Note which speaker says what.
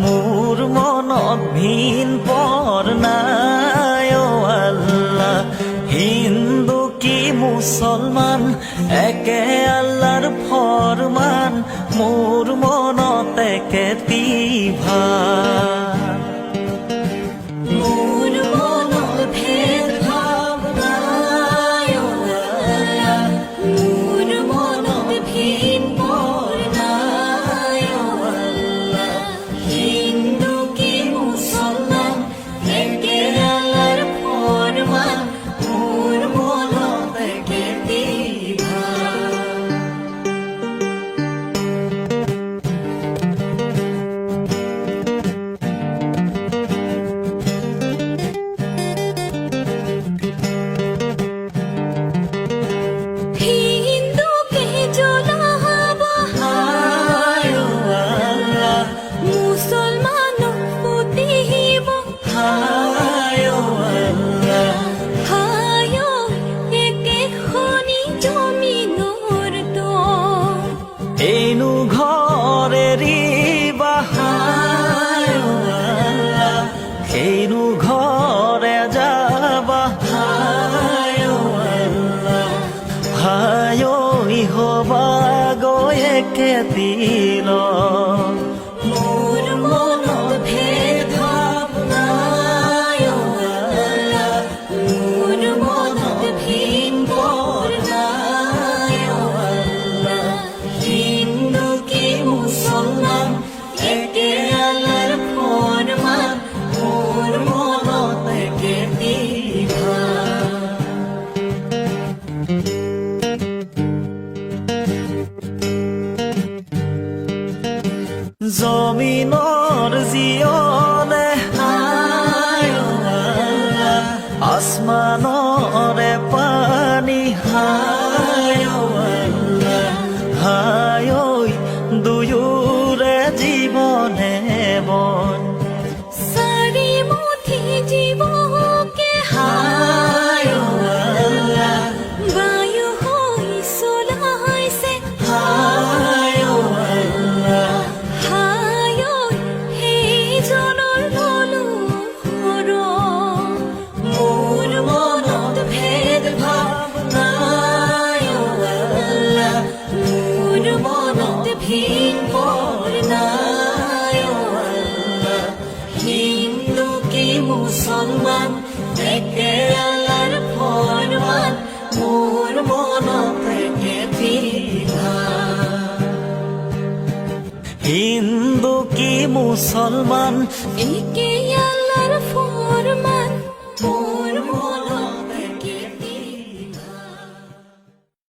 Speaker 1: মোর মনত ভিন পর নাই ও আল্লাহ। হিন্দু কি মুসলমান একে আল্লাহর ফরমান, মোর মনত একে তিভা।
Speaker 2: মোর মনত ভেদ ভাব নাই ও আল্লাহ, মোর মনত ভিন পর নাই ও আল্লাহ। হিন্দু কি মুসলমান একে আল্লাহর ফরমান, মোর মনত একে তিভা। হিন্দুকে জ্বলাবা
Speaker 1: হায় ও আল্লাহ,
Speaker 2: মুসলমান পুতিব
Speaker 1: হায় ও আল্লাহ,
Speaker 2: হায় একে খনি জমিনৰ তো
Speaker 1: এনু ঘরেরি বাহায় ও আল্লাহ, সেইনু ঘরে যাবা হায় ও আল্লাহ, হায় হবা গয়ে কে দিল।
Speaker 2: মোর মনত ভেদ ভাব নাই ও আল্লাহ, মোর মনত ভিন পর নাই ও আল্লাহ। হিন্দু কি মুসলমান একে আল্লাহর ফরমান, মোর মনত একে তিভা।
Speaker 1: জমিনৰ জিয়নে হায় ও আল্লাহ, আসমানৰে পানী হায় ও আল্লাহ, হায় দুয়োৰে জীৱনে বন
Speaker 2: সারি মুঠি জীবকে
Speaker 1: হায় ও আল্লাহ,
Speaker 2: বায়ু হৈ চলাইছে
Speaker 1: হায় ও আল্লাহ,
Speaker 2: হায় সেইজনৰ মনোহৰ। মোৰ মনত ভেদ ভাব নাই ও আল্লাহ, মোৰ মনত ভিন পৰ নাই ও আল্লাহ। হিন্দু কি মুসলমান একে আল্লাহর ফরমান, মোর মনত একে তিভা।
Speaker 1: হিন্দু কি মুসলমান
Speaker 2: একে আল্লাহর